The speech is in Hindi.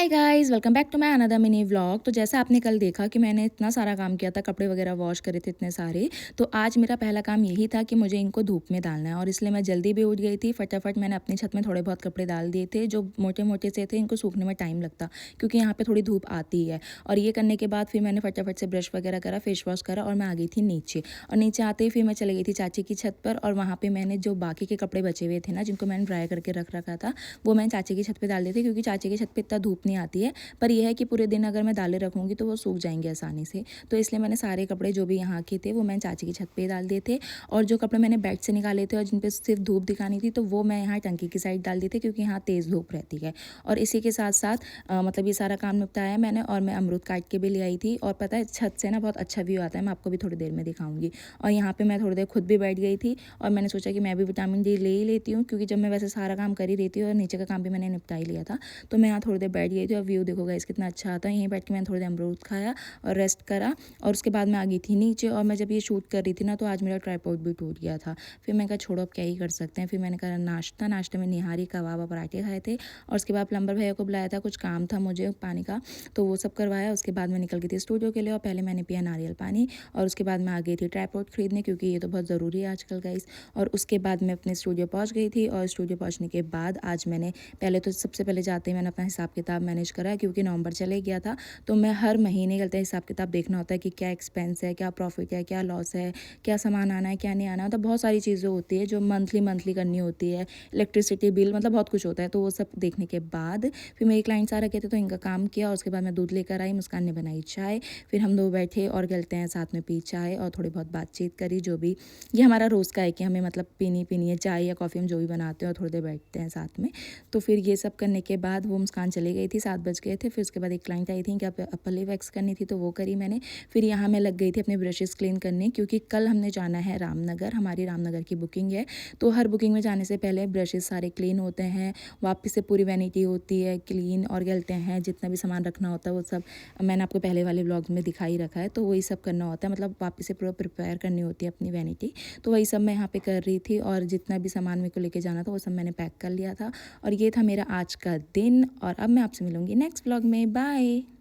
Hi guys, welcome back to my another mini vlog. तो जैसा आपने कल देखा कि मैंने इतना सारा काम किया था, कपड़े वगैरह वॉश करे थे इतने सारे। तो आज मेरा पहला काम यही था कि मुझे इनको धूप में डालना है और इसलिए मैं जल्दी भी उठ गई थी। फटाफट मैंने अपनी छत में थोड़े बहुत कपड़े डाल दिए थे जो मोटे मोटे से थे। इनको सूखने में टाइम लगता क्योंकि यहाँ पर थोड़ी धूप आती है। और ये करने के बाद फिर मैंने फटाफट से ब्रश वगैरह करा, फेस वॉश करा और मैं आ गई थी नीचे। और नीचे आते ही फिर मैं चली गई थी चाची की छत पर और वहाँ पर मैंने जो बाकी के कपड़े बचे हुए थे ना, जिनको मैंने ड्राई करके रख रखा था, वो मैंने चाची की छत पर डाल दिए थे क्योंकि चाची की छत पर इतना धूप नहीं आती है। पर यह है कि पूरे दिन अगर मैं डाले रखूँगी तो वो सूख जाएंगे आसानी से। तो इसलिए मैंने सारे कपड़े जो भी यहाँ के थे वो मैंने चाची की छत पे डाल दिए थे। और जो कपड़े मैंने बेड से निकाले थे और जिन पे सिर्फ धूप दिखानी थी, तो वो मैं यहाँ टंकी की साइड डाल दी थी क्योंकि यहाँ तेज़ धूप रहती है। और इसी के साथ साथ मतलब ये सारा काम निपटाया मैंने और मैं अमरूद काट के भी ले आई थी। और पता है, छत से ना बहुत अच्छा व्यू आता है, मैं आपको भी थोड़ी देर में दिखाऊंगी। और यहाँ पर मैं थोड़ी देर खुद भी बैठ गई थी और मैंने सोचा कि मैं भी विटामिन डी ले ही लेती हूँ, क्योंकि जब मैं वैसे सारा काम कर ही देती हूँ और नीचे का काम भी मैंने निपटा ही लिया था। तो मैं यहाँ थोड़ी देर बैठ गई थी और व्यू देखो गाइस कितना अच्छा आता है। यहीं बैठ के मैंने थोड़ी देर अमरूद खाया और रेस्ट करा। और उसके बाद मैं आ गई थी नीचे। और मैं जब ये शूट कर रही थी ना, तो आज मेरा ट्राइपॉड भी टूट गया था। फिर मैं कहा छोड़ो, अब क्या ही कर सकते हैं। फिर मैंने कहा नाश्ते में निहारी कबाब और पराठे खाए थे। और उसके बाद प्लम्बर भैया को बुलाया था, कुछ काम था मुझे पानी का, तो वो सब करवाया। उसके बाद मैं निकल गई थी स्टूडियो के लिए और पहले मैंने पिया नारियल पानी। और उसके बाद मैं आ गई थी ट्राइपॉड खरीदने, क्योंकि ये तो बहुत ज़रूरी है आजकल गाइस। और उसके बाद मैं अपने स्टूडियो पहुँच गई थी। और स्टूडियो पहुँचने के बाद आज मैंने सबसे पहले जाते ही मैंने अपना हिसाब किताब मैनेज करा, क्योंकि नवंबर चले गया था। तो मैं हर महीने का हिसाब किताब देखना होता है कि क्या एक्सपेंस है, क्या प्रॉफिट है, क्या लॉस है, क्या सामान आना है, क्या नहीं आना है। तो बहुत सारी चीज़ें होती है जो मंथली करनी होती है। इलेक्ट्रिसिटी बिल, मतलब बहुत कुछ होता है। तो वो सब देखने के बाद फिर मेरे क्लाइंट्स आ रखे थे, तो इनका काम किया। और उसके बाद मैं दूध लेकर आई, मुस्कान ने बनाई चाय। फिर हम दो बैठे और गलते हैं साथ में पी चाय और थोड़ी बहुत बातचीत करी। जो भी ये हमारा रोज़ का है कि हमें मतलब पीनी है चाय या कॉफ़ी, हम जो भी बनाते हैं और थोड़ी देर बैठते हैं साथ में। तो फिर ये सब करने के बाद वो मुस्कान चली गई थी, 7 बज गए थे। फिर उसके बाद एक क्लाइंट आई थी कि अपली वैक्स करनी थी, तो वो करी मैंने। फिर यहाँ मैं लग गई थी अपने ब्रशेस क्लीन करने, क्योंकि कल हमने जाना है रामनगर, हमारी रामनगर की बुकिंग है। तो हर बुकिंग में जाने से पहले ब्रशेस सारे क्लीन होते हैं, वापस से पूरी वैनिटी होती है क्लीन। और गलते हैं जितना भी सामान रखना होता है वो सब मैंने आपको पहले वाले व्लॉग में दिखा ही रखा है। तो वही सब करना होता है, मतलब वापस से पूरा प्रिपेयर करनी होती है अपनी वैनिटी। तो वही सब मैं यहाँ पे कर रही थी और जितना भी सामान मेरे को लेके जाना था वो सब मैंने पैक कर लिया था। और ये था मेरा आज का दिन। और अब मैं आपसे मिलूँगी नेक्स्ट व्लॉग में। बाय।